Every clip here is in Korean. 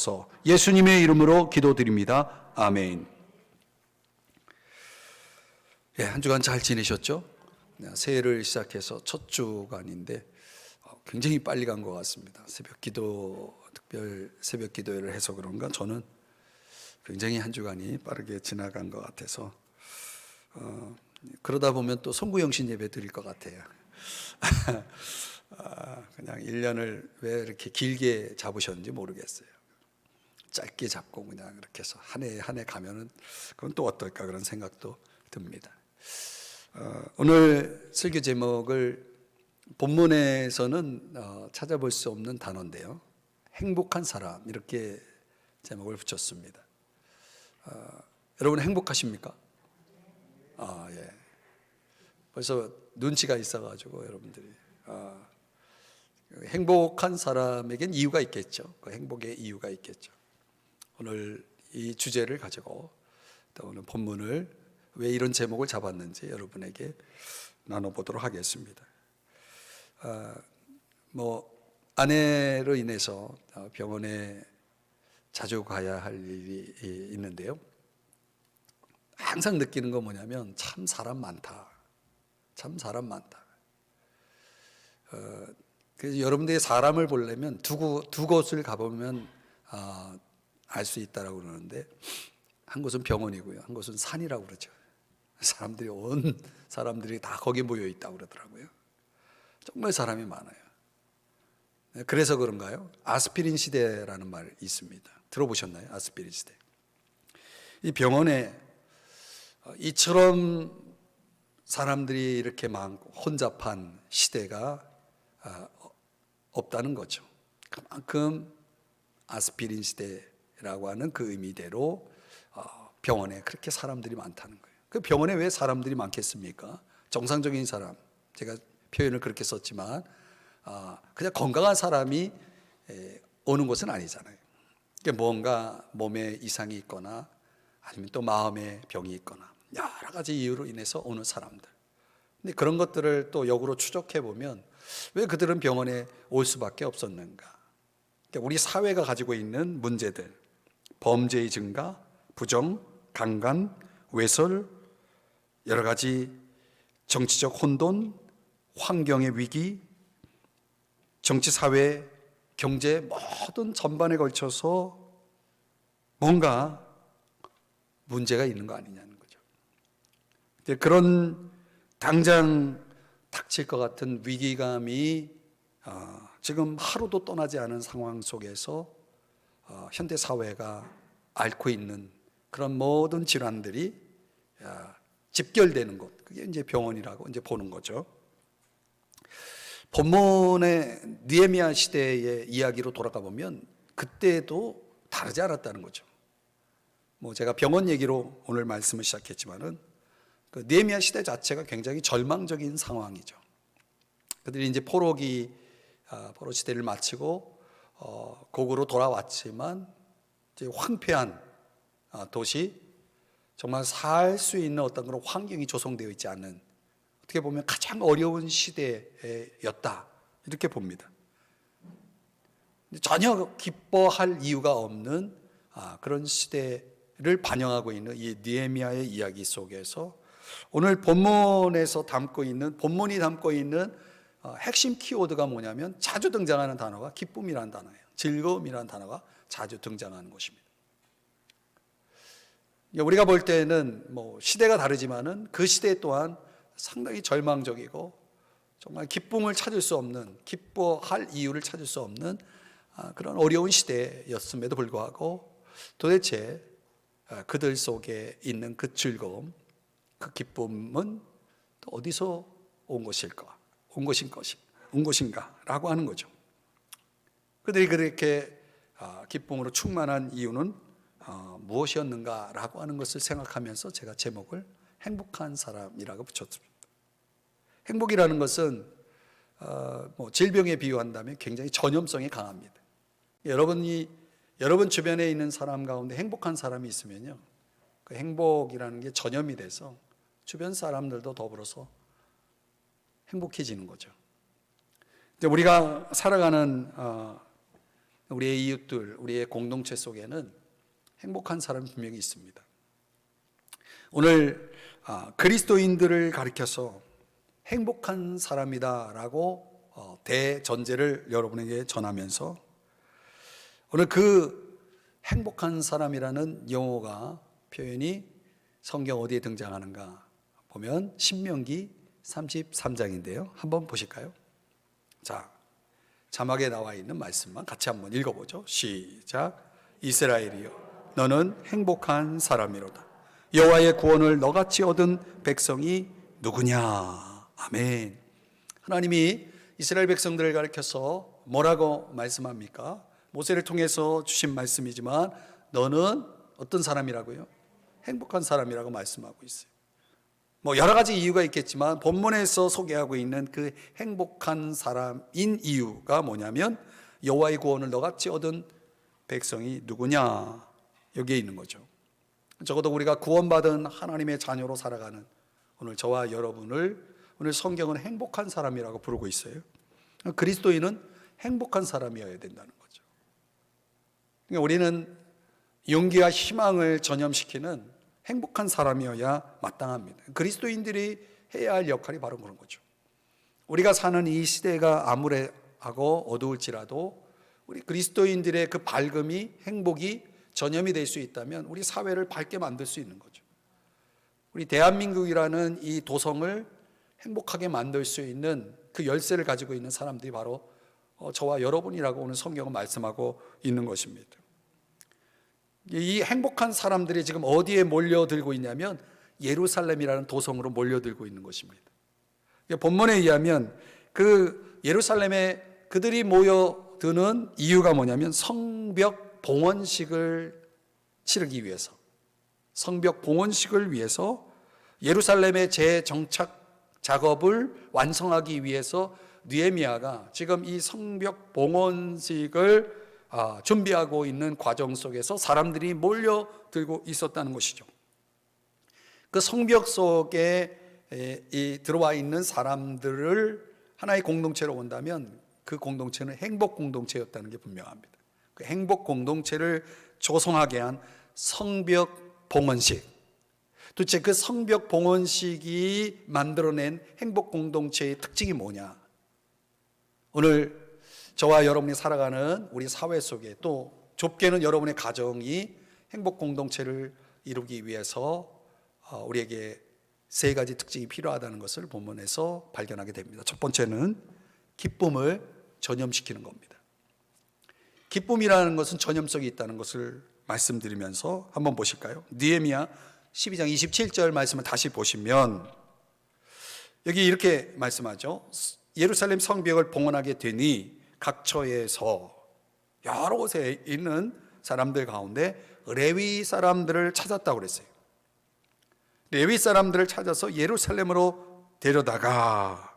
주옵소서. 예수님의 이름으로 기도드립니다. 아멘. 예, 한 주간 잘 지내셨죠? 새해를 시작해서 첫 주간인데 굉장히 빨리 간 것 같습니다. 새벽 기도, 특별 새벽 기도회를 해서 그런가 저는 굉장히 한 주간이 빠르게 지나간 것 같아서 그러다 보면 또 송구영신 예배 드릴 것 같아요. 그냥 1년을 왜 이렇게 길게 잡으셨는지 모르겠어요. 짧게 잡고 그냥 이렇게 해서 한 해 한 해 가면은 그건 또 어떨까 그런 생각도 듭니다. 오늘 설교 제목을 본문에서는 찾아볼 수 없는 단어인데요, 행복한 사람, 이렇게 제목을 붙였습니다. 여러분 행복하십니까? 예. 벌써 눈치가 있어가지고 여러분들이 행복한 사람에겐 이유가 있겠죠. 그 행복의 이유가 있겠죠. 오늘 이 주제를 가지고 또 오늘 본문을 왜 이런 제목을 잡았는지 여러분에게 나눠보도록 하겠습니다. 아내로 인해서 병원에 자주 가야 할 일이 있는데요, 항상 느끼는 건 뭐냐면 참 사람 많다. 참 사람 많다. 그래서 여러분들이 사람을 보려면 두 곳을 가보면 알 수 있다라고 그러는데, 한 곳은 병원이고요, 한 곳은 산이라고 그러죠. 온 사람들이 다 거기 모여 있다고 그러더라고요. 정말 사람이 많아요. 그래서 그런가요? 아스피린 시대라는 말이 있습니다. 들어보셨나요? 아스피린 시대. 이 병원에 이처럼 사람들이 이렇게 많고 혼잡한 시대가 없다는 거죠. 그만큼 아스피린 시대라고 하는 그 의미대로 병원에 그렇게 사람들이 많다는 거예요. 그 병원에 왜 사람들이 많겠습니까? 정상적인 사람, 제가 표현을 그렇게 썼지만 그냥 건강한 사람이 오는 곳은 아니잖아요. 뭔가 몸에 이상이 있거나 아니면 또 마음에 병이 있거나 여러 가지 이유로 인해서 오는 사람들. 근데 그런 것들을 또 역으로 추적해 보면 왜 그들은 병원에 올 수밖에 없었는가? 그러니까 우리 사회가 가지고 있는 문제들, 범죄의 증가, 부정, 강간, 외설, 여러 가지 정치적 혼돈, 환경의 위기, 정치, 사회, 경제 모든 전반에 걸쳐서 뭔가 문제가 있는 거 아니냐는 거죠. 그런 당장 닥칠 것 같은 위기감이 지금 하루도 떠나지 않은 상황 속에서 현대 사회가 앓고 있는 그런 모든 질환들이 집결되는 곳, 그게 이제 병원이라고 이제 보는 거죠. 본문의 느헤미야 시대의 이야기로 돌아가 보면 그때도 다르지 않았다는 거죠. 제가 병원 얘기로 오늘 말씀을 시작했지만은 그 느헤미야 시대 자체가 굉장히 절망적인 상황이죠. 그들이 이제 포로 시대를 마치고 고국으로 돌아왔지만 이제 황폐한 도시, 정말 살 수 있는 어떤 그런 환경이 조성되어 있지 않은, 어떻게 보면 가장 어려운 시대였다, 이렇게 봅니다. 전혀 기뻐할 이유가 없는 그런 시대를 반영하고 있는 이 느헤미야의 이야기 속에서 오늘 본문이 담고 있는 핵심 키워드가 뭐냐면 자주 등장하는 단어가 기쁨이라는 단어예요. 즐거움이라는 단어가 자주 등장하는 것입니다. 우리가 볼 때는 시대가 다르지만은 그 시대 또한 상당히 절망적이고 정말 기쁨을 찾을 수 없는, 기뻐할 이유를 찾을 수 없는 그런 어려운 시대였음에도 불구하고 도대체 그들 속에 있는 그 즐거움, 그 기쁨은 또 어디서 온 것인가 라고 하는 거죠. 그들이 그렇게 기쁨으로 충만한 이유는 무엇이었는가 라고 하는 것을 생각하면서 제가 제목을 행복한 사람이라고 붙였습니다. 행복이라는 것은 질병에 비유한다면 굉장히 전염성이 강합니다. 여러분 주변에 있는 사람 가운데 행복한 사람이 있으면요, 그 행복이라는 게 전염이 돼서 주변 사람들도 더불어서 행복해지는 거죠. 우리가 살아가는 우리의 이웃들, 우리의 공동체 속에는 행복한 사람이 분명히 있습니다. 오늘 그리스도인들을 가리켜서 행복한 사람이다라고 대전제를 여러분에게 전하면서 오늘 그 행복한 사람이라는 용어가 표현이 성경 어디에 등장하는가 보면 신명기 33장인데요. 한번 보실까요? 자, 자막에 나와 있는 말씀만 같이 한번 읽어보죠. 시작. 이스라엘이여, 너는 행복한 사람이로다. 여호와의 구원을 너같이 얻은 백성이 누구냐. 아멘. 하나님이 이스라엘 백성들을 가리켜서 뭐라고 말씀합니까? 모세를 통해서 주신 말씀이지만 너는 어떤 사람이라고요? 행복한 사람이라고 말씀하고 있어요. 여러 가지 이유가 있겠지만 본문에서 소개하고 있는 그 행복한 사람인 이유가 뭐냐면 여호와의 구원을 너같이 얻은 백성이 누구냐, 여기에 있는 거죠. 적어도 우리가 구원받은 하나님의 자녀로 살아가는 오늘 저와 여러분을 오늘 성경은 행복한 사람이라고 부르고 있어요. 그리스도인은 행복한 사람이어야 된다는 거죠. 그러니까 우리는 용기와 희망을 전염시키는 행복한 사람이어야 마땅합니다. 그리스도인들이 해야 할 역할이 바로 그런 거죠. 우리가 사는 이 시대가 암울하고 어두울지라도 우리 그리스도인들의 그 밝음이, 행복이 전염이 될 수 있다면 우리 사회를 밝게 만들 수 있는 거죠. 우리 대한민국이라는 이 도성을 행복하게 만들 수 있는 그 열쇠를 가지고 있는 사람들이 바로 저와 여러분이라고 오늘 성경은 말씀하고 있는 것입니다. 이 행복한 사람들이 지금 어디에 몰려들고 있냐면 예루살렘이라는 도성으로 몰려들고 있는 것입니다. 본문에 의하면 그 예루살렘에 그들이 모여드는 이유가 뭐냐면 성벽 봉헌식을 치르기 위해서, 성벽 봉헌식을 위해서 예루살렘의 재정착 작업을 완성하기 위해서 느헤미야가 지금 이 성벽 봉헌식을 준비하고 있는 과정 속에서 사람들이 몰려들고 있었다는 것이죠. 그 성벽 속에 들어와 있는 사람들을 하나의 공동체로 본다면 그 공동체는 행복 공동체였다는 게 분명합니다. 그 행복 공동체를 조성하게 한 성벽 봉헌식, 도대체 그 성벽 봉헌식이 만들어낸 행복 공동체의 특징이 뭐냐? 오늘 저와 여러분이 살아가는 우리 사회 속에, 또 좁게는 여러분의 가정이 행복 공동체를 이루기 위해서 우리에게 세 가지 특징이 필요하다는 것을 본문에서 발견하게 됩니다. 첫 번째는 기쁨을 전염시키는 겁니다. 기쁨이라는 것은 전염성이 있다는 것을 말씀드리면서 한번 보실까요? 느헤미야 12장 27절 말씀을 다시 보시면 여기 이렇게 말씀하죠. 예루살렘 성벽을 봉헌하게 되니 각처에서 여러 곳에 있는 사람들 가운데 레위 사람들을 찾았다고 그랬어요. 레위 사람들을 찾아서 예루살렘으로 데려다가,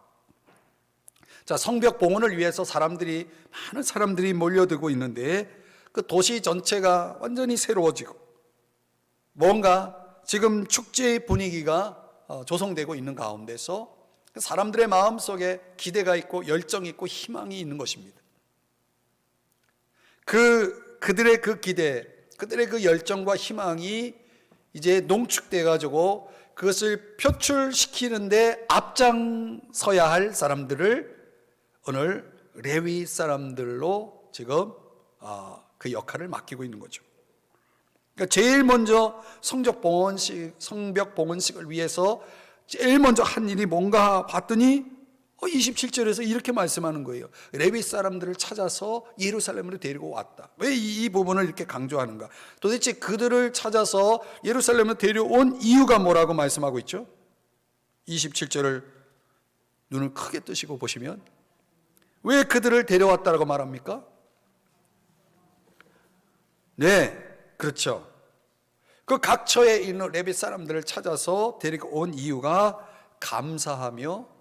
자, 성벽 봉헌을 위해서 많은 사람들이 몰려들고 있는데 그 도시 전체가 완전히 새로워지고 뭔가 지금 축제의 분위기가 조성되고 있는 가운데서 사람들의 마음속에 기대가 있고 열정이 있고 희망이 있는 것입니다. 그들의 그 기대, 그들의 그 열정과 희망이 이제 농축돼 가지고 그것을 표출시키는데 앞장서야 할 사람들을 오늘 레위 사람들로 지금 그 역할을 맡기고 있는 거죠. 그러니까 제일 먼저 성벽 봉헌식을 위해서 제일 먼저 한 일이 뭔가 봤더니 27절에서 이렇게 말씀하는 거예요. 레위 사람들을 찾아서 예루살렘으로 데리고 왔다. 왜 이 부분을 이렇게 강조하는가? 도대체 그들을 찾아서 예루살렘으로 데려온 이유가 뭐라고 말씀하고 있죠? 27절을 눈을 크게 뜨시고 보시면 왜 그들을 데려왔다라고 말합니까? 네, 그렇죠. 그 각처에 있는 레위 사람들을 찾아서 데리고 온 이유가 감사하며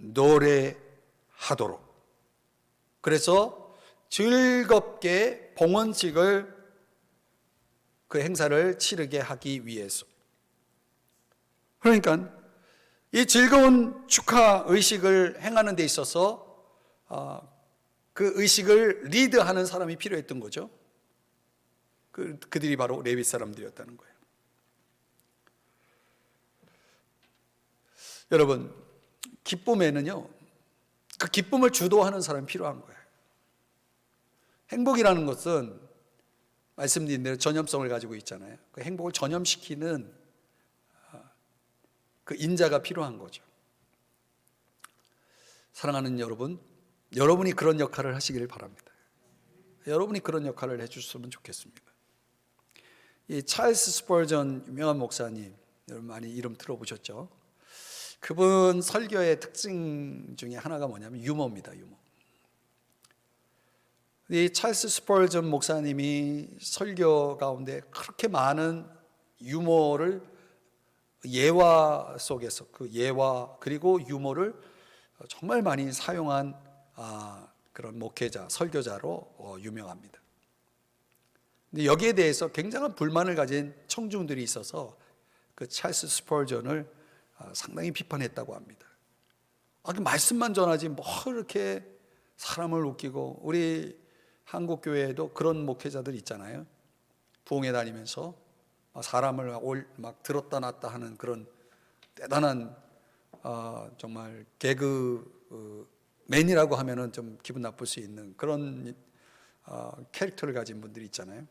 노래하도록, 그래서 즐겁게 봉헌식을, 그 행사를 치르게 하기 위해서. 그러니까 이 즐거운 축하 의식을 행하는 데 있어서 그 의식을 리드하는 사람이 필요했던 거죠. 그들이 바로 레위 사람들이었다는 거예요. 여러분, 기쁨에는요, 그 기쁨을 주도하는 사람이 필요한 거예요. 행복이라는 것은 말씀드린 대로 전염성을 가지고 있잖아요. 그 행복을 전염시키는 그 인자가 필요한 거죠. 사랑하는 여러분, 여러분이 그런 역할을 하시기를 바랍니다. 여러분이 그런 역할을 해주셨으면 좋겠습니다. 이 찰스 스펄전 유명한 목사님, 여러분 많이 이름 들어보셨죠? 그분 설교의 특징 중에 하나가 뭐냐면 유머입니다. 유머. 이 찰스 스펄전 목사님이 설교 가운데 그렇게 많은 유머를 예화 속에서 그 예화 그리고 유머를 정말 많이 사용한 그런 목회자, 설교자로 유명합니다. 근데 여기에 대해서 굉장한 불만을 가진 청중들이 있어서 그 찰스 스펄전을 상당히 비판했다고 합니다. 그 말씀만 전하지 뭐 이렇게 사람을 웃기고, 우리 한국 교회에도 그런 목회자들 있잖아요. 부흥회 다니면서 사람을 막 들었다 놨다 하는 그런 대단한 정말 개그맨이라고 하면은 좀 기분 나쁠 수 있는 그런 캐릭터를 가진 분들이 있잖아요.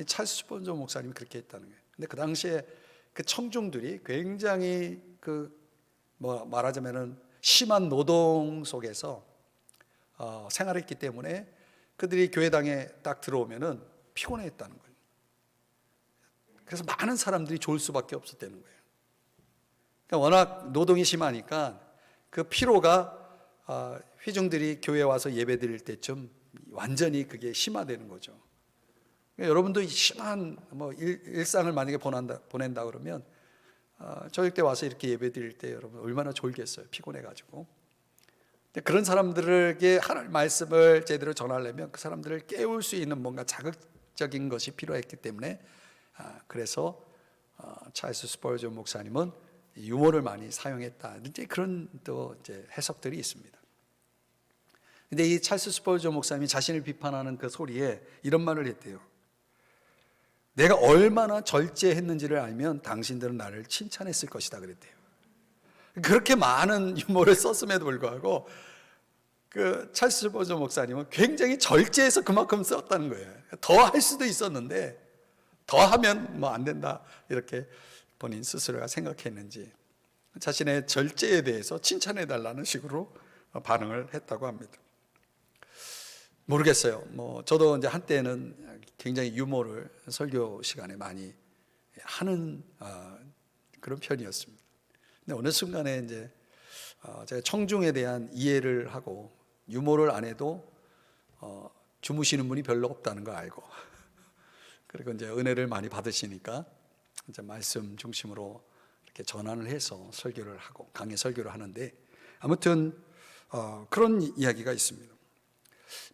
찰스 스펄전 목사님이 그렇게 했다는 거예요. 근데 그 당시에 그 청중들이 굉장히 말하자면은 심한 노동 속에서 생활했기 때문에 그들이 교회당에 딱 들어오면은 피곤했다는 거예요. 그래서 많은 사람들이 졸 수밖에 없었다는 거예요. 그러니까 워낙 노동이 심하니까 그 피로가 회중들이 교회에 와서 예배 드릴 때쯤 완전히 그게 심화되는 거죠. 그러니까 여러분도 심한 일상을 만약에 보낸다 그러면 저녁 때 와서 이렇게 예배 드릴 때 여러분 얼마나 졸겠어요. 피곤해가지고. 그런 사람들에게 하나님 말씀을 제대로 전하려면 그 사람들을 깨울 수 있는 뭔가 자극적인 것이 필요했기 때문에 그래서 찰스 스펄전 목사님은 유머를 많이 사용했다. 이제 그런 또 이제 해석들이 있습니다. 근데 이 찰스 스펄전 목사님이 자신을 비판하는 그 소리에 이런 말을 했대요. 내가 얼마나 절제했는지를 알면 당신들은 나를 칭찬했을 것이다 그랬대요. 그렇게 많은 유머를 썼음에도 불구하고 그 찰스 스펄전 목사님은 굉장히 절제해서 그만큼 썼다는 거예요. 더 할 수도 있었는데 더 하면 안 된다 이렇게 본인 스스로가 생각했는지 자신의 절제에 대해서 칭찬해 달라는 식으로 반응을 했다고 합니다. 모르겠어요. 저도 이제 한때는 굉장히 유머를 설교 시간에 많이 하는 그런 편이었습니다. 근데 어느 순간에 이제 제가 청중에 대한 이해를 하고 유머를 안 해도 주무시는 분이 별로 없다는 걸 알고 그리고 이제 은혜를 많이 받으시니까 이제 말씀 중심으로 이렇게 전환을 해서 설교를 하고 강의 설교를 하는데 아무튼 그런 이야기가 있습니다.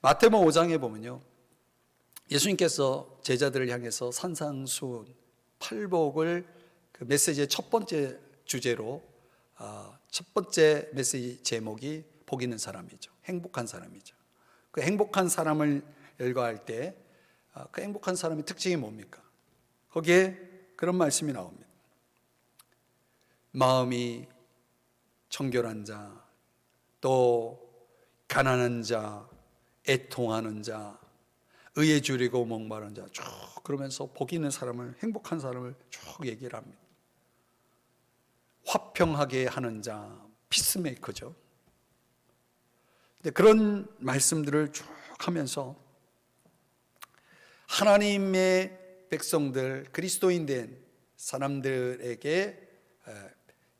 마태복음 5장에 보면요, 예수님께서 제자들을 향해서 산상수훈 팔복을 그 메시지의 첫 번째 주제로 첫 번째 메시지 제목이 복 있는 사람이죠. 행복한 사람이죠. 그 행복한 사람을 열거할 때 그 행복한 사람의 특징이 뭡니까? 거기에 그런 말씀이 나옵니다. 마음이 청결한 자, 또 가난한 자, 애통하는 자, 의에 줄이고 목마른 자, 쭉 그러면서 복 있는 사람을, 행복한 사람을 쭉 얘기를 합니다. 화평하게 하는 자, 피스메이커죠. 근데 그런 말씀들을 쭉 하면서 하나님의 백성들, 그리스도인 된 사람들에게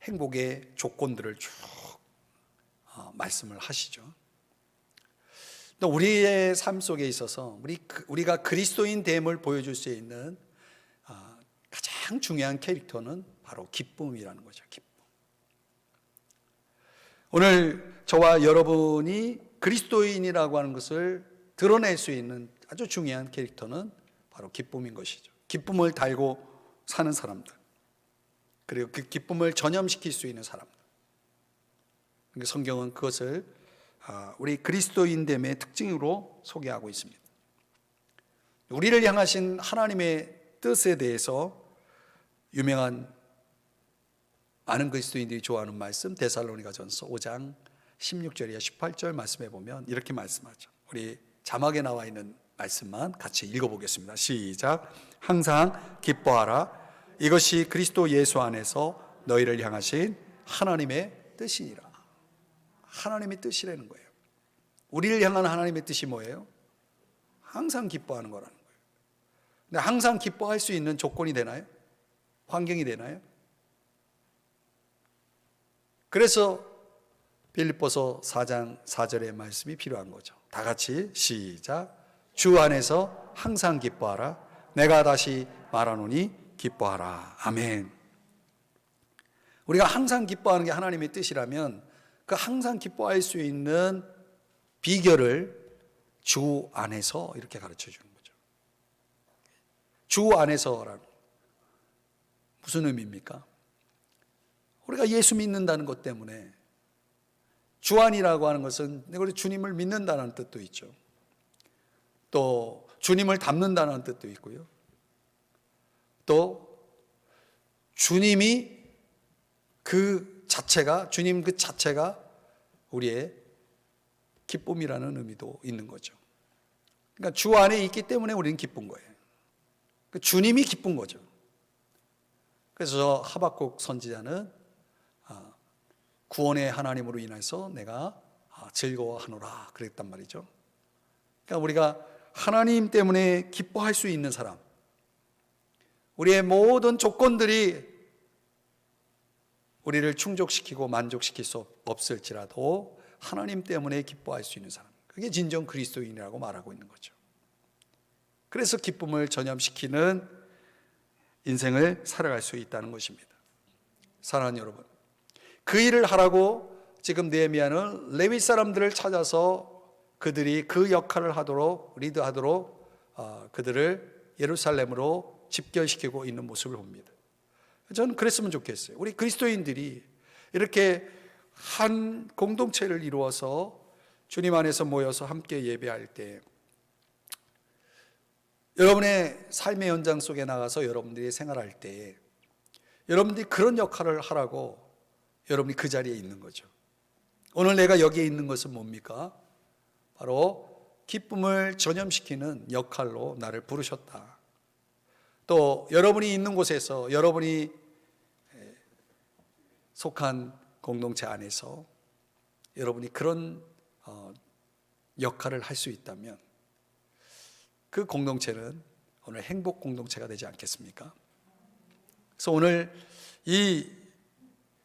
행복의 조건들을 쭉 말씀을 하시죠. 또 우리의 삶 속에 있어서 우리가 그리스도인 됨을 보여줄 수 있는 가장 중요한 캐릭터는 바로 기쁨이라는 거죠. 기쁨. 오늘 저와 여러분이 그리스도인이라고 하는 것을 드러낼 수 있는 아주 중요한 캐릭터는 바로 기쁨인 것이죠. 기쁨을 달고 사는 사람들, 그리고 그 기쁨을 전염시킬 수 있는 사람들. 성경은 그것을 우리 그리스도인됨의 특징으로 소개하고 있습니다. 우리를 향하신 하나님의 뜻에 대해서 유명한 많은 그리스도인들이 좋아하는 말씀, 데살로니가전서 5장 16절이야 18절 말씀해 보면 이렇게 말씀하죠. 우리 자막에 나와 있는 말씀만 같이 읽어보겠습니다. 시작. 항상 기뻐하라. 이것이 그리스도 예수 안에서 너희를 향하신 하나님의 뜻이니라. 하나님의 뜻이라는 거예요. 우리를 향한 하나님의 뜻이 뭐예요? 항상 기뻐하는 거라는 거예요. 근데 항상 기뻐할 수 있는 조건이 되나요? 환경이 되나요? 그래서 빌립보서 4장 4절의 말씀이 필요한 거죠. 다 같이 시작. 주 안에서 항상 기뻐하라. 내가 다시 말하노니 기뻐하라. 아멘. 우리가 항상 기뻐하는 게 하나님의 뜻이라면 그 항상 기뻐할 수 있는 비결을 주 안에서 이렇게 가르쳐 주는 거죠. 주 안에서라는 무슨 의미입니까? 우리가 예수 믿는다는 것 때문에 주 안이라고 하는 것은 우리 주님을 믿는다는 뜻도 있죠. 또 주님을 닮는다는 뜻도 있고요. 또 주님이 주님 그 자체가 우리의 기쁨이라는 의미도 있는 거죠. 그러니까 주 안에 있기 때문에 우리는 기쁜 거예요. 주님이 기쁜 거죠. 그래서 하박국 선지자는 구원의 하나님으로 인해서 내가 즐거워하노라 그랬단 말이죠. 그러니까 우리가 하나님 때문에 기뻐할 수 있는 사람, 우리의 모든 조건들이 우리를 충족시키고 만족시킬 수 없을지라도 하나님 때문에 기뻐할 수 있는 사람, 그게 진정 그리스도인이라고 말하고 있는 거죠. 그래서 기쁨을 전염시키는 인생을 살아갈 수 있다는 것입니다. 사랑하는 여러분, 그 일을 하라고 지금 느헤미야는 레위 사람들을 찾아서 그들이 그 역할을 하도록 리드하도록 그들을 예루살렘으로 집결시키고 있는 모습을 봅니다. 저는 그랬으면 좋겠어요. 우리 그리스도인들이 이렇게 한 공동체를 이루어서 주님 안에서 모여서 함께 예배할 때 여러분의 삶의 현장 속에 나가서 여러분들이 생활할 때 여러분들이 그런 역할을 하라고 여러분이 그 자리에 있는 거죠. 오늘 내가 여기에 있는 것은 뭡니까? 바로 기쁨을 전염시키는 역할로 나를 부르셨다. 또 여러분이 있는 곳에서 여러분이 속한 공동체 안에서 여러분이 그런 역할을 할 수 있다면 그 공동체는 오늘 행복 공동체가 되지 않겠습니까? 그래서 오늘 이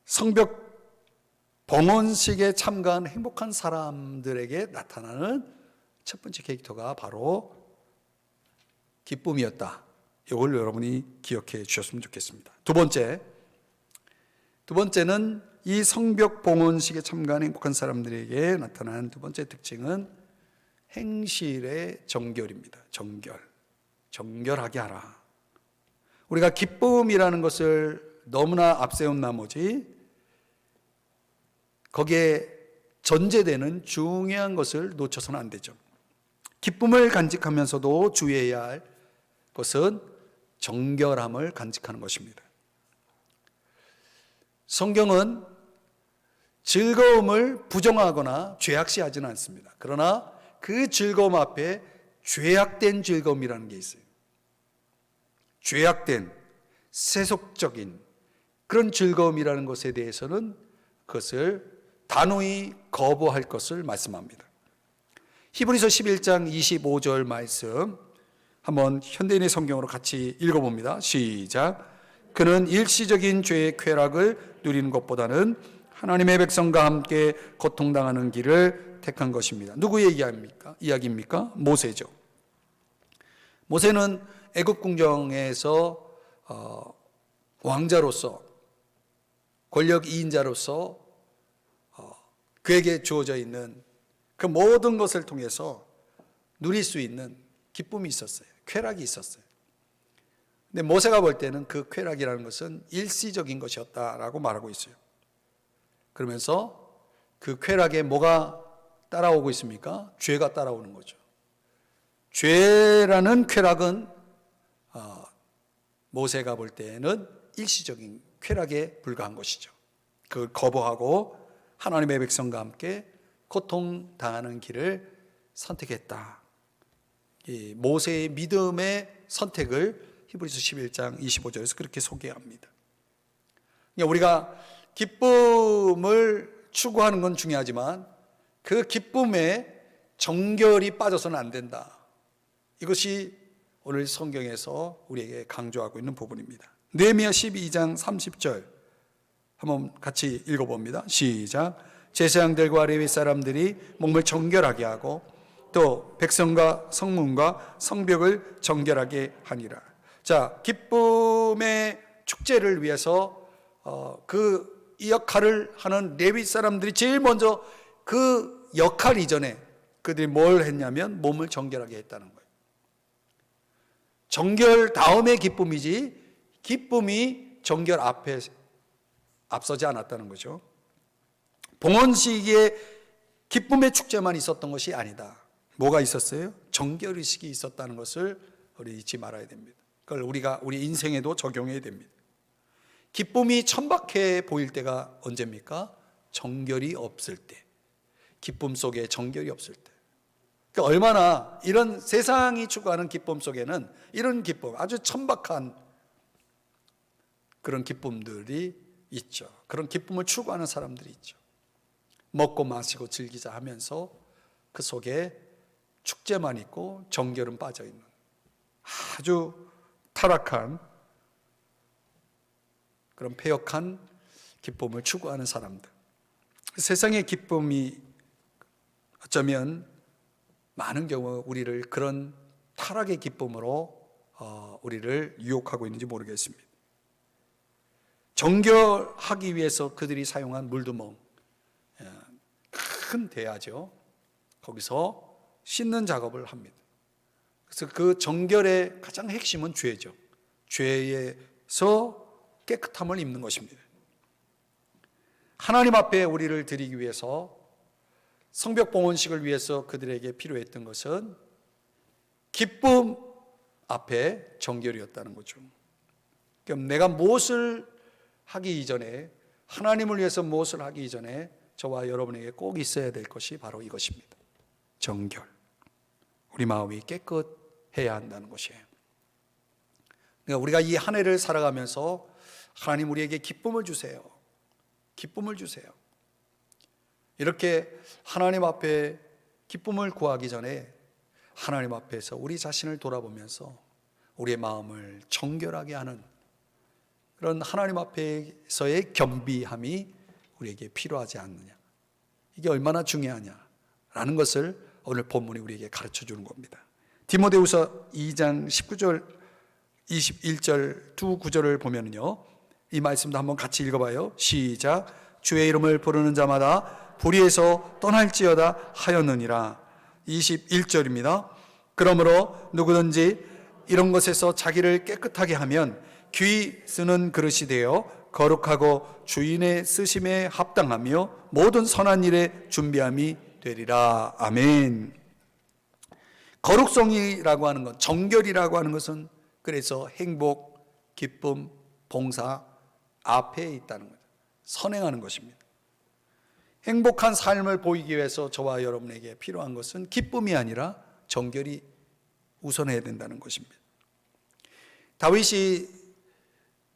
성벽 봉헌식에 참가한 행복한 사람들에게 나타나는 첫 번째 캐릭터가 바로 기쁨이었다. 이걸 여러분이 기억해 주셨으면 좋겠습니다. 두 번째는 이 성벽 봉헌식에 참가한 행복한 사람들에게 나타나는 두 번째 특징은 행실의 정결입니다. 정결하게 하라. 우리가 기쁨이라는 것을 너무나 앞세운 나머지 거기에 전제되는 중요한 것을 놓쳐서는 안 되죠. 기쁨을 간직하면서도 주의해야 할 것은 정결함을 간직하는 것입니다. 성경은 즐거움을 부정하거나 죄악시하지는 않습니다. 그러나 그 즐거움 앞에 죄악된 즐거움이라는 게 있어요. 죄악된 세속적인 그런 즐거움이라는 것에 대해서는 그것을 단호히 거부할 것을 말씀합니다. 히브리서 11장 25절 말씀 한번 현대인의 성경으로 같이 읽어봅니다. 시작. 그는 일시적인 죄의 쾌락을 누리는 것보다는 하나님의 백성과 함께 고통당하는 길을 택한 것입니다. 누구의 이야기입니까? 모세죠. 모세는 애굽 궁정에서 왕자로서 권력 2인자로서 그에게 주어져 있는 그 모든 것을 통해서 누릴 수 있는 기쁨이 있었어요. 쾌락이 있었어요. 근데 모세가 볼 때는 그 쾌락이라는 것은 일시적인 것이었다라고 말하고 있어요. 그러면서 그 쾌락에 뭐가 따라오고 있습니까? 죄가 따라오는 거죠. 죄라는 쾌락은 모세가 볼 때에는 일시적인 쾌락에 불과한 것이죠. 그걸 거부하고 하나님의 백성과 함께 고통당하는 길을 선택했다. 이 모세의 믿음의 선택을 히브리서 11장 25절에서 그렇게 소개합니다. 우리가 기쁨을 추구하는 건 중요하지만 그 기쁨에 정결이 빠져서는 안 된다. 이것이 오늘 성경에서 우리에게 강조하고 있는 부분입니다. 느헤미야 12장 30절 한번 같이 읽어봅니다. 시작. 제사장들과 레위 사람들이 몸을 정결하게 하고 또 백성과 성문과 성벽을 정결하게 하니라. 자, 기쁨의 축제를 위해서 이 역할을 하는 레위 사람들이 제일 먼저 그 역할 이전에 그들이 뭘 했냐면 몸을 정결하게 했다는 거예요. 정결 다음에 기쁨이지 기쁨이 정결 앞에 앞서지 않았다는 거죠. 봉헌식에 기쁨의 축제만 있었던 것이 아니다. 뭐가 있었어요? 정결의식이 있었다는 것을 우리 잊지 말아야 됩니다. 그걸 우리가 우리 인생에도 적용해야 됩니다. 기쁨이 천박해 보일 때가 언제입니까? 정결이 없을 때. 기쁨 속에 정결이 없을 때. 그러니까 얼마나 이런 세상이 추구하는 기쁨 속에는 이런 기쁨, 아주 천박한 그런 기쁨들이 있죠. 그런 기쁨을 추구하는 사람들이 있죠. 먹고 마시고 즐기자 하면서 그 속에 축제만 있고 정결은 빠져있는 아주 타락한 그런 패역한 기쁨을 추구하는 사람들. 세상의 기쁨이 어쩌면 많은 경우 우리를 그런 타락의 기쁨으로 우리를 유혹하고 있는지 모르겠습니다. 정결하기 위해서 그들이 사용한 물두멍, 큰 대야죠. 거기서 씻는 작업을 합니다. 그래서 그 정결의 가장 핵심은 죄죠. 죄에서 깨끗함을 입는 것입니다. 하나님 앞에 우리를 드리기 위해서 성벽 봉헌식을 위해서 그들에게 필요했던 것은 기쁨 앞에 정결이었다는 거죠. 그럼 내가 무엇을 하기 이전에, 하나님을 위해서 무엇을 하기 이전에 저와 여러분에게 꼭 있어야 될 것이 바로 이것입니다. 정결. 우리 마음이 깨끗해야 한다는 것이에요. 그러니까 우리가 이 한 해를 살아가면서 하나님 우리에게 기쁨을 주세요. 기쁨을 주세요. 이렇게 하나님 앞에 기쁨을 구하기 전에 하나님 앞에서 우리 자신을 돌아보면서 우리의 마음을 정결하게 하는 그런 하나님 앞에서의 겸비함이 우리에게 필요하지 않느냐. 이게 얼마나 중요하냐라는 것을 오늘 본문이 우리에게 가르쳐 주는 겁니다. 디모데후서 2장 19절 21절 두 구절을 보면요, 이 말씀도 한번 같이 읽어봐요. 시작. 주의 이름을 부르는 자마다 불의에서 떠날지어다 하였느니라. 21절입니다. 그러므로 누구든지 이런 것에서 자기를 깨끗하게 하면 귀 쓰는 그릇이 되어 거룩하고 주인의 쓰심에 합당하며 모든 선한 일에 준비함이 되리라. 아멘. 거룩성이라고 하는 것, 정결이라고 하는 것은 그래서 행복, 기쁨, 봉사 앞에 있다는 거죠. 선행하는 것입니다. 행복한 삶을 보이기 위해서 저와 여러분에게 필요한 것은 기쁨이 아니라 정결이 우선해야 된다는 것입니다. 다윗이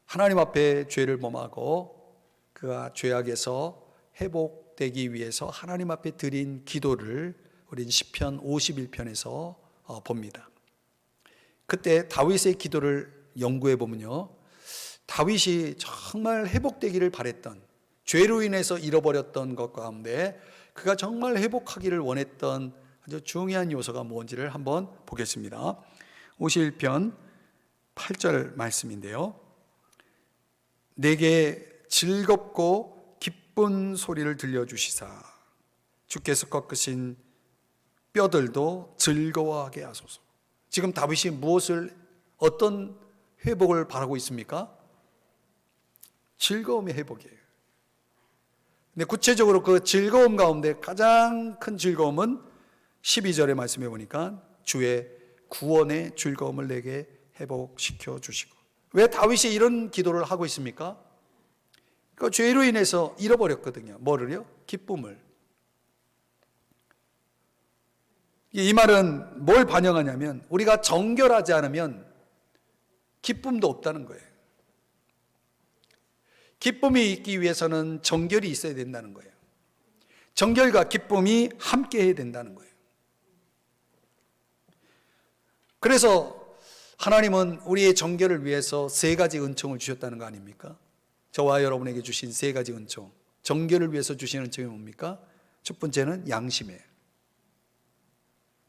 하나님 앞에 죄를 범하고 그가 죄악에서 회복되기 위해서 하나님 앞에 드린 기도를 우린 시편 51편에서 봅니다. 그때 다윗의 기도를 연구해 보면요, 다윗이 정말 회복되기를 바랬던, 죄로 인해서 잃어버렸던 것 가운데 그가 정말 회복하기를 원했던 아주 중요한 요소가 뭔지를 한번 보겠습니다. 51편 8절 말씀인데요, 내게 즐겁고 기쁜 소리를 들려주시사 주께서 꺾으신 뼈들도 즐거워하게 하소서. 지금 다윗이 무엇을, 어떤 회복을 바라고 있습니까? 즐거움의 회복이에요. 근데 구체적으로 그 즐거움 가운데 가장 큰 즐거움은 12절의 말씀에 보니까 주의 구원의 즐거움을 내게 회복시켜 주시고. 왜 다윗이 이런 기도를 하고 있습니까? 그 죄로 인해서 잃어버렸거든요. 뭐를요? 기쁨을. 이 말은 뭘 반영하냐면 우리가 정결하지 않으면 기쁨도 없다는 거예요. 기쁨이 있기 위해서는 정결이 있어야 된다는 거예요. 정결과 기쁨이 함께 해야 된다는 거예요. 그래서 하나님은 우리의 정결을 위해서 세 가지 은총을 주셨다는 거 아닙니까? 저와 여러분에게 주신 세 가지 은총. 정결을 위해서 주신 은총이 뭡니까? 첫 번째는 양심이에요.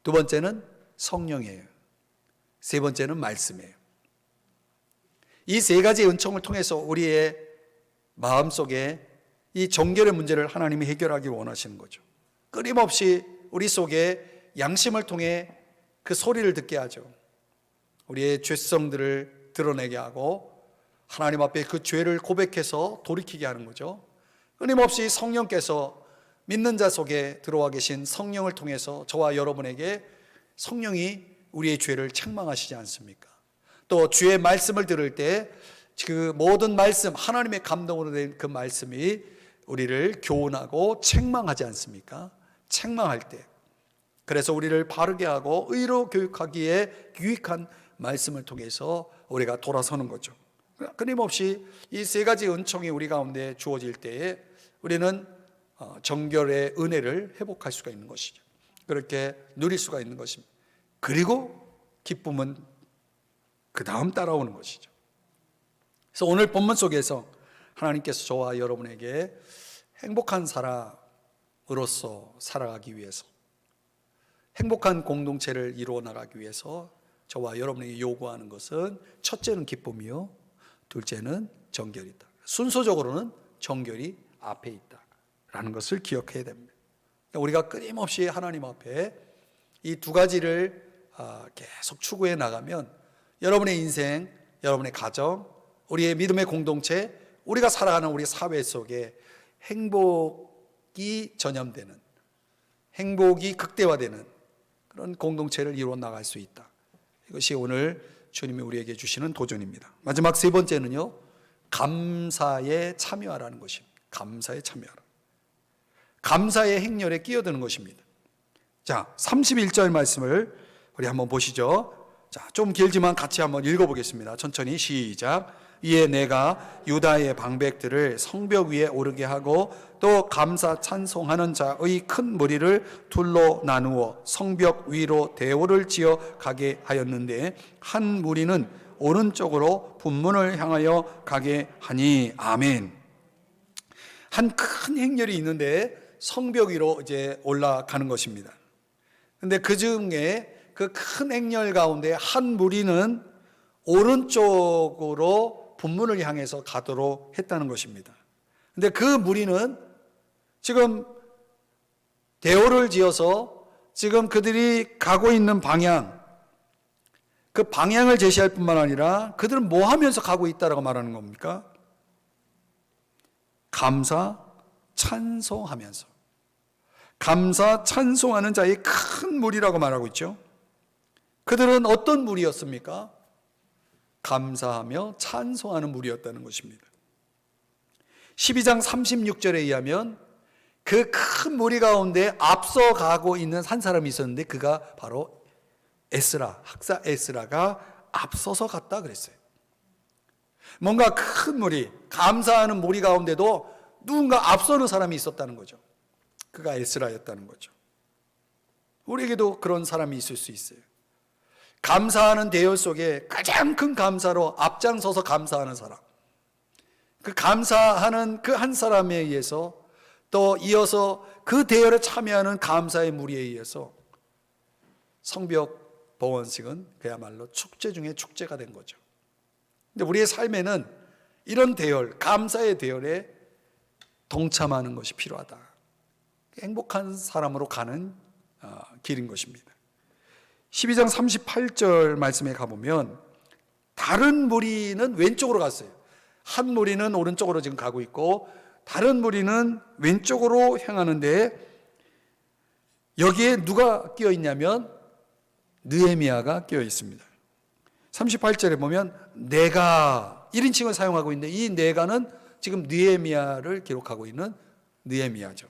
두 번째는 성령이에요. 세 번째는 말씀이에요. 이 세 가지 은총을 통해서 우리의 마음속에 이 정결의 문제를 하나님이 해결하기 원하시는 거죠. 끊임없이 우리 속에 양심을 통해 그 소리를 듣게 하죠. 우리의 죄성들을 드러내게 하고 하나님 앞에 그 죄를 고백해서 돌이키게 하는 거죠. 끊임없이 성령께서 믿는 자 속에 들어와 계신 성령을 통해서 저와 여러분에게 성령이 우리의 죄를 책망하시지 않습니까? 또 주의 말씀을 들을 때 그 모든 말씀, 하나님의 감동으로 된 그 말씀이 우리를 교훈하고 책망하지 않습니까? 책망할 때. 그래서 우리를 바르게 하고 의로 교육하기에 유익한 말씀을 통해서 우리가 돌아서는 거죠. 끊임없이 이 세 가지 은총이 우리 가운데 주어질 때에 우리는 정결의 은혜를 회복할 수가 있는 것이죠. 그렇게 누릴 수가 있는 것입니다. 그리고 기쁨은 그 다음 따라오는 것이죠. 그래서 오늘 본문 속에서 하나님께서 저와 여러분에게 행복한 사람으로서 살아가기 위해서, 행복한 공동체를 이루어 나가기 위해서 저와 여러분에게 요구하는 것은 첫째는 기쁨이요, 둘째는 정결이다. 순서적으로는 정결이 앞에 있다라는 것을 기억해야 됩니다. 우리가 끊임없이 하나님 앞에 이 두 가지를 계속 추구해 나가면 여러분의 인생, 여러분의 가정, 우리의 믿음의 공동체, 우리가 살아가는 우리 사회 속에 행복이 전염되는, 행복이 극대화되는 그런 공동체를 이루어 나갈 수 있다. 이것이 오늘 주님이 우리에게 주시는 도전입니다. 마지막 세 번째는요, 감사에 참여하라는 것입니다. 감사에 참여하라. 감사의 행렬에 끼어드는 것입니다. 자, 31절 말씀을 우리 한번 보시죠. 자, 좀 길지만 같이 한번 읽어보겠습니다. 천천히 시작. 이에 내가 유다의 방백들을 성벽 위에 오르게 하고 또 감사 찬송하는 자의 큰 무리를 둘로 나누어 성벽 위로 대오를 지어 가게 하였는데 한 무리는 오른쪽으로 분문을 향하여 가게 하니. 아멘. 한 큰 행렬이 있는데 성벽 위로 이제 올라가는 것입니다. 근데 그 중에 그 큰 행렬 가운데 한 무리는 오른쪽으로 분문을 향해서 가도록 했다는 것입니다. 근데 그 무리는 지금 대오를 지어서 지금 그들이 가고 있는 방향, 그 방향을 제시할 뿐만 아니라 그들은 뭐 하면서 가고 있다라고 말하는 겁니까? 감사, 찬송하면서. 감사, 찬송하는 자의 큰 무리라고 말하고 있죠. 그들은 어떤 무리였습니까? 감사하며 찬송하는 무리였다는 것입니다. 12장 36절에 의하면 그 큰 무리 가운데 앞서가고 있는 한 사람이 있었는데 그가 바로 에스라, 학사 에스라가 앞서서 갔다 그랬어요. 뭔가 큰 무리, 감사하는 무리 가운데도 누군가 앞서는 사람이 있었다는 거죠. 그가 에스라였다는 거죠. 우리에게도 그런 사람이 있을 수 있어요. 감사하는 대열 속에 가장 큰 감사로 앞장서서 감사하는 사람, 그 감사하는 그 한 사람에 의해서 또 이어서 그 대열에 참여하는 감사의 무리에 의해서 성벽 봉헌식은 그야말로 축제 중에 축제가 된 거죠. 근데 우리의 삶에는 이런 대열, 감사의 대열에 동참하는 것이 필요하다. 행복한 사람으로 가는 길인 것입니다. 12장 38절 말씀에 가보면 다른 무리는 왼쪽으로 갔어요. 한 무리는 오른쪽으로 지금 가고 있고 다른 무리는 왼쪽으로 향하는데 여기에 누가 끼어 있냐면 느헤미야가 끼어 있습니다. 38절에 보면 내가 1인칭을 사용하고 있는데 이 내가는 지금 느헤미야를 기록하고 있는 느헤미야죠.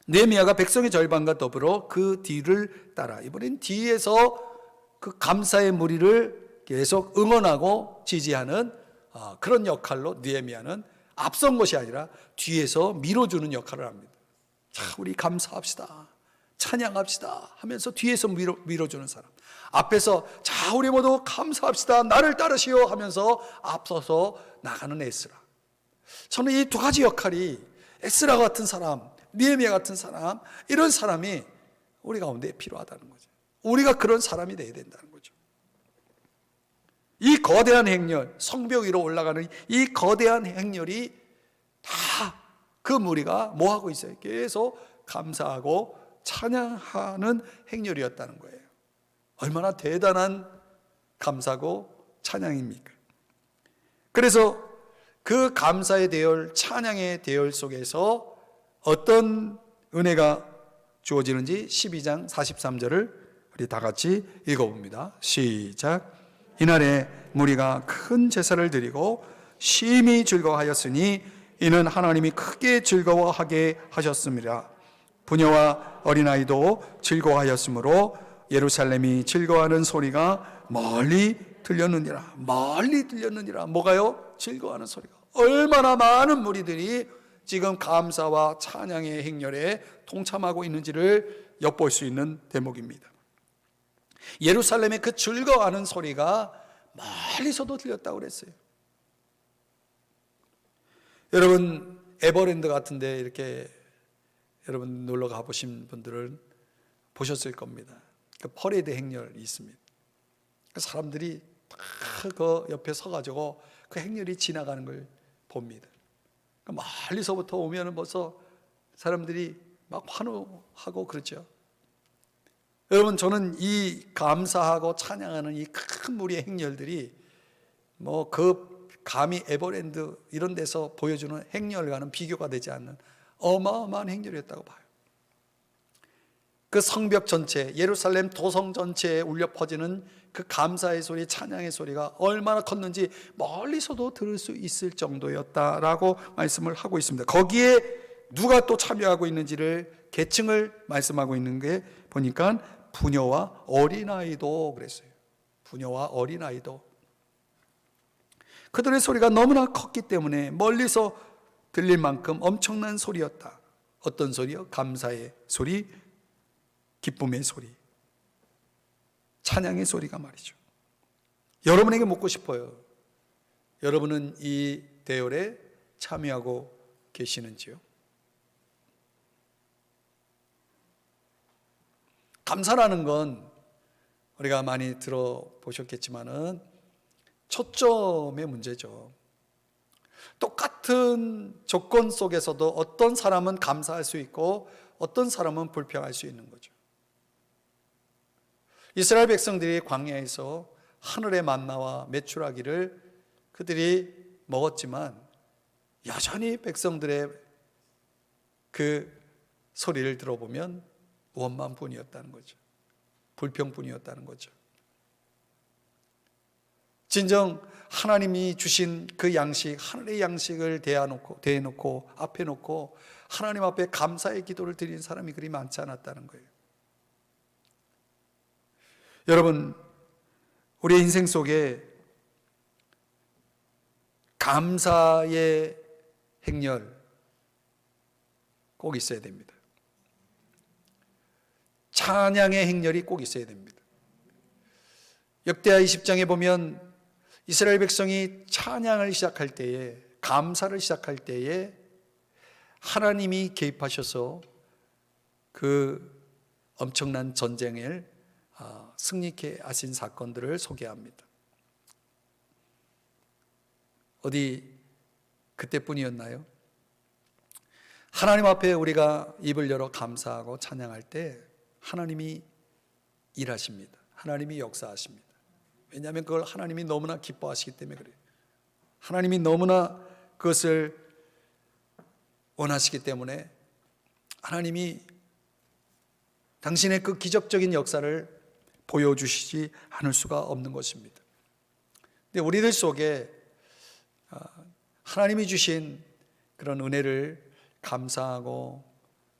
느헤미야가 백성의 절반과 더불어 그 뒤를 따라, 이번엔 뒤에서 그 감사의 무리를 계속 응원하고 지지하는 그런 역할로 느헤미야는 앞선 것이 아니라 뒤에서 밀어주는 역할을 합니다. 자, 우리 감사합시다, 찬양합시다 하면서 뒤에서 밀어주는 사람, 앞에서 자 우리 모두 감사합시다, 나를 따르시오 하면서 앞서서 나가는 에스라. 저는 이 두 가지 역할이 에스라 같은 사람, 느헤미야 같은 사람, 이런 사람이 우리 가운데 필요하다는 거죠. 우리가 그런 사람이 되어야 된다는 거죠. 이 거대한 행렬, 성벽 위로 올라가는 이 거대한 행렬이 다 그 무리가 뭐 하고 있어요? 계속 감사하고 찬양하는 행렬이었다는 거예요. 얼마나 대단한 감사고 찬양입니까? 그래서 그 감사의 대열, 찬양의 대열 속에서 어떤 은혜가 주어지는지 12장 43절을 우리 다 같이 읽어봅니다. 시작. 이날에 무리가 큰 제사를 드리고 심히 즐거워하였으니 이는 하나님이 크게 즐거워하게 하셨습니다. 부녀와 어린아이도 즐거워하였으므로 예루살렘이 즐거워하는 소리가 멀리 들렸느니라. 멀리 들렸느니라. 뭐가요? 즐거워하는 소리가. 얼마나 많은 무리들이 지금 감사와 찬양의 행렬에 동참하고 있는지를 엿볼 수 있는 대목입니다. 예루살렘의 그 즐거워하는 소리가 멀리서도 들렸다고 그랬어요. 여러분 에버랜드 같은데 이렇게 여러분 놀러 가보신 분들은 보셨을 겁니다. 그 퍼레이드 행렬이 있습니다. 그 사람들이 다 그 옆에 서가지고 그 행렬이 지나가는 걸 봅니다. 멀리서부터 오면은 벌써 사람들이 막 환호하고 그렇죠. 여러분 저는 이 감사하고 찬양하는 이 큰 무리의 행렬들이 뭐 그 감히 에버랜드 이런 데서 보여주는 행렬과는 비교가 되지 않는 어마어마한 행렬이었다고 봐요. 그 성벽 전체, 예루살렘 도성 전체에 울려 퍼지는 그 감사의 소리, 찬양의 소리가 얼마나 컸는지 멀리서도 들을 수 있을 정도였다라고 말씀을 하고 있습니다. 거기에 누가 또 참여하고 있는지를 계층을 말씀하고 있는 게 보니까 부녀와 어린아이도 그랬어요. 부녀와 어린아이도. 그들의 소리가 너무나 컸기 때문에 멀리서 들릴 만큼 엄청난 소리였다. 어떤 소리요? 감사의 소리, 기쁨의 소리, 찬양의 소리가 말이죠. 여러분에게 묻고 싶어요. 여러분은 이 대열에 참여하고 계시는지요? 감사라는 건 우리가 많이 들어보셨겠지만은 초점의 문제죠. 똑같은 조건 속에서도 어떤 사람은 감사할 수 있고 어떤 사람은 불평할 수 있는 거죠. 이스라엘 백성들이 광야에서 하늘의 만나와 메추라기를 그들이 먹었지만 여전히 백성들의 그 소리를 들어보면 원망뿐이었다는 거죠. 불평뿐이었다는 거죠. 진정 하나님이 주신 그 양식, 하늘의 양식을 대해놓고 앞에 놓고 하나님 앞에 감사의 기도를 드리는 사람이 그리 많지 않았다는 거예요. 여러분, 우리의 인생 속에 감사의 행렬 꼭 있어야 됩니다. 찬양의 행렬이 꼭 있어야 됩니다. 역대하 20장에 보면 이스라엘 백성이 찬양을 시작할 때에, 감사를 시작할 때에 하나님이 개입하셔서 그 엄청난 전쟁을 승리케 하신 사건들을 소개합니다. 어디 그때뿐이었나요? 하나님 앞에 우리가 입을 열어 감사하고 찬양할 때 하나님이 일하십니다. 하나님이 역사하십니다. 왜냐하면 그걸 하나님이 너무나 기뻐하시기 때문에 그래요. 하나님이 너무나 그것을 원하시기 때문에 하나님이 당신의 그 기적적인 역사를 보여주시지 않을 수가 없는 것입니다. 근데 우리들 속에 하나님이 주신 그런 은혜를 감사하고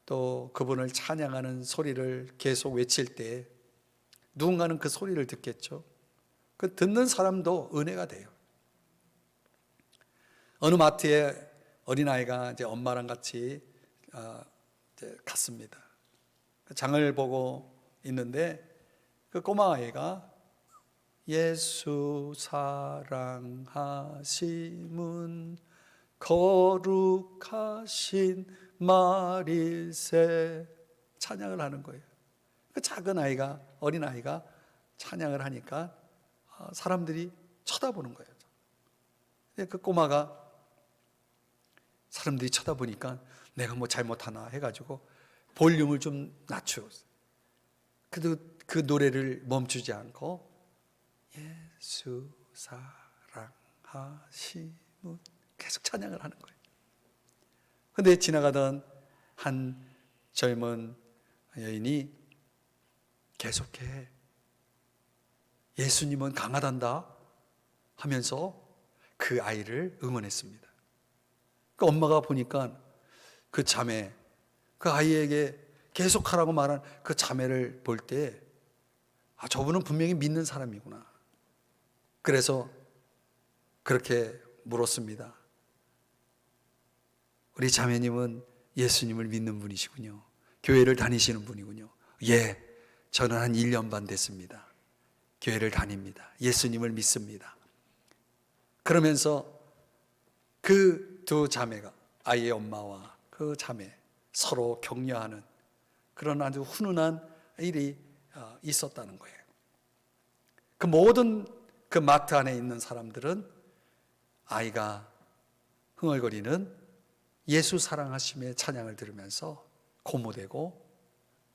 또 그분을 찬양하는 소리를 계속 외칠 때 누군가는 그 소리를 듣겠죠. 그 듣는 사람도 은혜가 돼요. 어느 마트에 어린아이가 이제 엄마랑 같이 이제 갔습니다. 장을 보고 있는데 그 꼬마 아이가 예수 사랑하심은 거룩하신 말일세 찬양을 하는 거예요. 그 작은 아이가, 어린 아이가 찬양을 하니까 사람들이 쳐다보는 거예요. 그 꼬마가 사람들이 쳐다보니까 내가 뭐 잘못하나 해가지고 볼륨을 좀 낮추었어요. 그래도 그 노래를 멈추지 않고 예수 사랑하심은 계속 찬양을 하는 거예요. 그런데 지나가던 한 젊은 여인이 계속해 예수님은 강하단다 하면서 그 아이를 응원했습니다. 그 엄마가 보니까 그 자매, 그 아이에게 계속하라고 말한 그 자매를 볼 때 저분은 분명히 믿는 사람이구나. 그래서 그렇게 물었습니다. 우리 자매님은 예수님을 믿는 분이시군요. 교회를 다니시는 분이군요. 예, 저는 한 1년 반 됐습니다. 교회를 다닙니다. 예수님을 믿습니다. 그러면서 그 두 자매가, 아이의 엄마와 그 자매 서로 격려하는 그런 아주 훈훈한 일이 있었다는 거예요. 그 모든 그 마트 안에 있는 사람들은 아이가 흥얼거리는 예수 사랑하심의 찬양을 들으면서 고무되고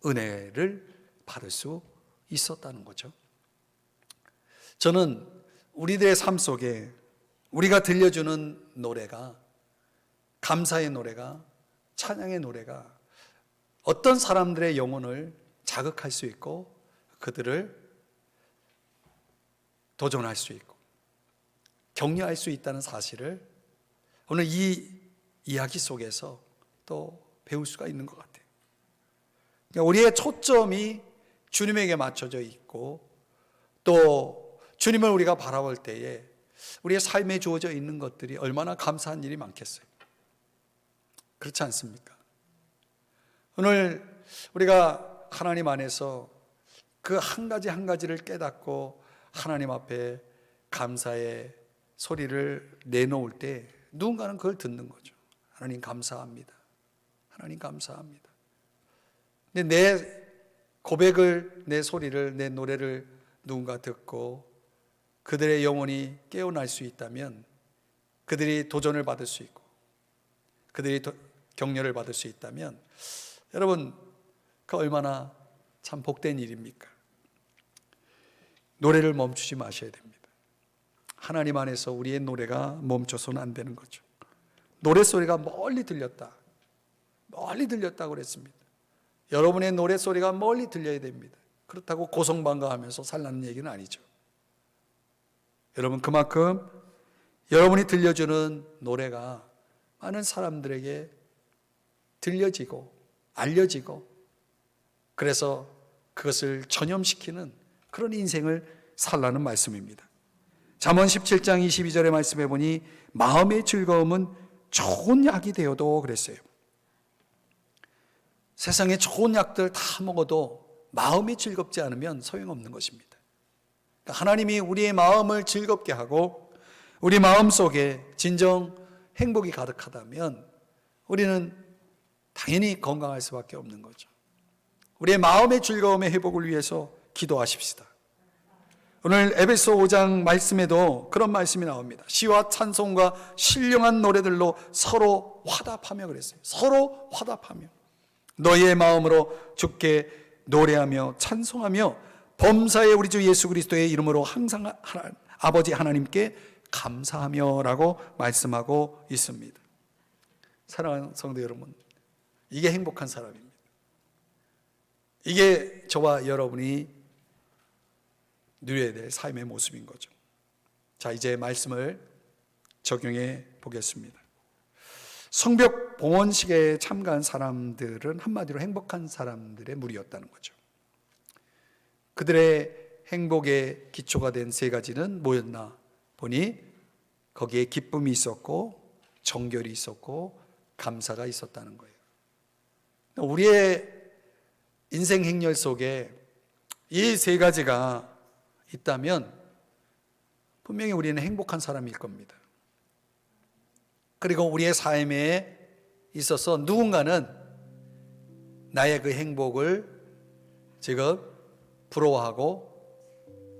은혜를 받을 수 있었다는 거죠. 저는 우리들의 삶 속에 우리가 들려주는 노래가, 감사의 노래가, 찬양의 노래가 어떤 사람들의 영혼을 자극할 수 있고 그들을 도전할 수 있고 격려할 수 있다는 사실을 오늘 이 이야기 속에서 또 배울 수가 있는 것 같아요. 그러니까 우리의 초점이 주님에게 맞춰져 있고 또 주님을 우리가 바라볼 때에 우리의 삶에 주어져 있는 것들이 얼마나 감사한 일이 많겠어요. 그렇지 않습니까? 오늘 우리가 하나님 안에서 그 한 가지 한 가지를 깨닫고 하나님 앞에 감사의 소리를 내놓을 때 누군가는 그걸 듣는 거죠. 하나님 감사합니다. 하나님 감사합니다. 근데 내 고백을, 내 소리를, 내 노래를 누군가 듣고 그들의 영혼이 깨어날 수 있다면, 그들이 도전을 받을 수 있고 그들이 격려를 받을 수 있다면 여러분 그 얼마나 참 복된 일입니까? 노래를 멈추지 마셔야 됩니다. 하나님 안에서 우리의 노래가 멈춰서는 안 되는 거죠. 노래소리가 멀리 들렸다, 멀리 들렸다고 그랬습니다. 여러분의 노래소리가 멀리 들려야 됩니다. 그렇다고 고성방가하면서 살라는 얘기는 아니죠. 여러분 그만큼 여러분이 들려주는 노래가 많은 사람들에게 들려지고 알려지고 그래서 그것을 전염시키는 그런 인생을 살라는 말씀입니다. 잠언 17장 22절의 말씀에 보니 마음의 즐거움은 좋은 약이 되어도 그랬어요. 세상에 좋은 약들 다 먹어도 마음이 즐겁지 않으면 소용없는 것입니다. 그러니까 하나님이 우리의 마음을 즐겁게 하고 우리 마음 속에 진정 행복이 가득하다면 우리는 당연히 건강할 수밖에 없는 거죠. 우리의 마음의 즐거움의 회복을 위해서 기도하십시다. 오늘 에베소 5장 말씀에도 그런 말씀이 나옵니다. 시와 찬송과 신령한 노래들로 서로 화답하며 그랬어요. 서로 화답하며 너희의 마음으로 주께 노래하며 찬송하며 범사의 우리 주 예수 그리스도의 이름으로 항상 아버지 하나님께 감사하며 라고 말씀하고 있습니다. 사랑하는 성도 여러분, 이게 행복한 사람입니다. 이게 저와 여러분이 누려야 될 삶의 모습인 거죠. 자, 이제 말씀을 적용해 보겠습니다. 성벽 봉헌식에 참가한 사람들은 한마디로 행복한 사람들의 무리였다는 거죠. 그들의 행복의 기초가 된 세 가지는 뭐였나 보니 거기에 기쁨이 있었고 정결이 있었고 감사가 있었다는 거예요. 우리의 인생 행렬 속에 이 세 가지가 있다면 분명히 우리는 행복한 사람일 겁니다. 그리고 우리의 삶에 있어서 누군가는 나의 그 행복을 지금 부러워하고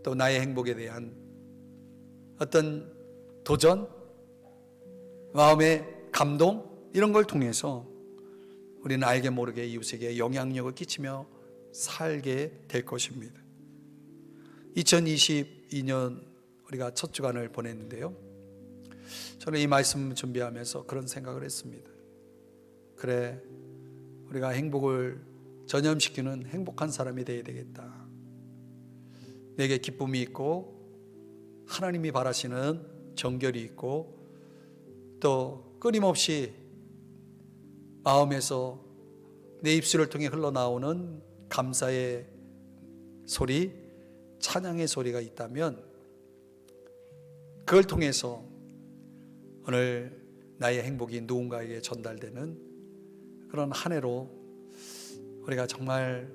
또 나의 행복에 대한 어떤 도전, 마음의 감동 이런 걸 통해서 우리는 알게 모르게 이웃에게 영향력을 끼치며 살게 될 것입니다. 2022년 우리가 첫 주간을 보냈는데요, 저는 이 말씀 준비하면서 그런 생각을 했습니다. 그래, 우리가 행복을 전염시키는 행복한 사람이 되어야 되겠다. 내게 기쁨이 있고 하나님이 바라시는 정결이 있고 또 끊임없이 마음에서 내 입술을 통해 흘러나오는 감사의 소리, 찬양의 소리가 있다면 그걸 통해서 오늘 나의 행복이 누군가에게 전달되는 그런 한 해로 우리가 정말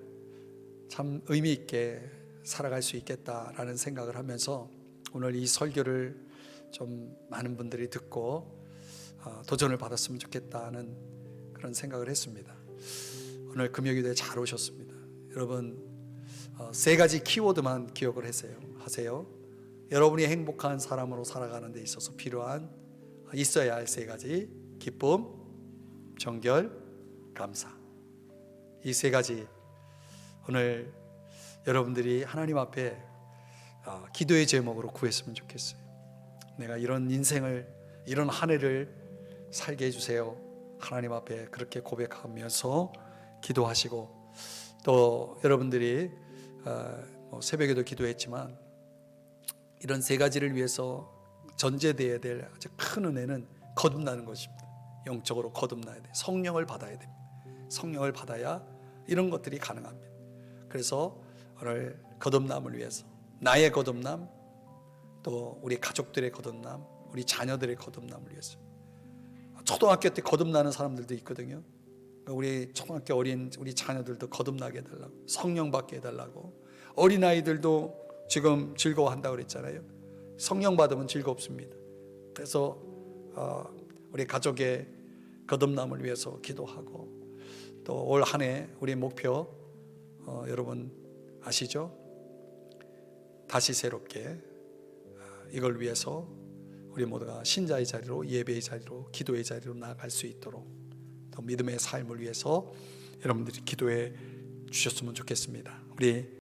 참 의미 있게 살아갈 수 있겠다라는 생각을 하면서 오늘 이 설교를 좀 많은 분들이 듣고 도전을 받았으면 좋겠다는 그런 생각을 했습니다. 오늘 금요기도에 잘 오셨습니다. 여러분, 세 가지 키워드만 기억을 하세요. 여러분이 행복한 사람으로 살아가는 데 있어서 필요한 있어야 할 세 가지: 기쁨, 정결, 감사. 이 세 가지 오늘 여러분들이 하나님 앞에 기도의 제목으로 구했으면 좋겠어요. 내가 이런 인생을, 이런 한 해를 살게 해주세요. 하나님 앞에 그렇게 고백하면서 기도하시고, 또 여러분들이 새벽에도 기도했지만 이런 세 가지를 위해서 전제되어야 될 아주 큰 은혜는 거듭나는 것입니다. 영적으로 거듭나야 돼요. 성령을 받아야 됩니다. 성령을 받아야 이런 것들이 가능합니다. 그래서 오늘 거듭남을 위해서, 나의 거듭남, 또 우리 가족들의 거듭남, 우리 자녀들의 거듭남을 위해서, 초등학교 때 거듭나는 사람들도 있거든요. 우리 초등학교 어린 우리 자녀들도 거듭나게 해달라고, 성령 받게 해달라고. 어린아이들도 지금 즐거워한다고 그랬잖아요. 성령 받으면 즐겁습니다. 그래서 우리 가족의 거듭남을 위해서 기도하고, 또 올 한 해 우리의 목표 여러분 아시죠? 다시 새롭게 이걸 위해서 우리 모두가 신자의 자리로, 예배의 자리로, 기도의 자리로 나아갈 수 있도록, 또 믿음의 삶을 위해서 여러분들이 기도해 주셨으면 좋겠습니다. 우리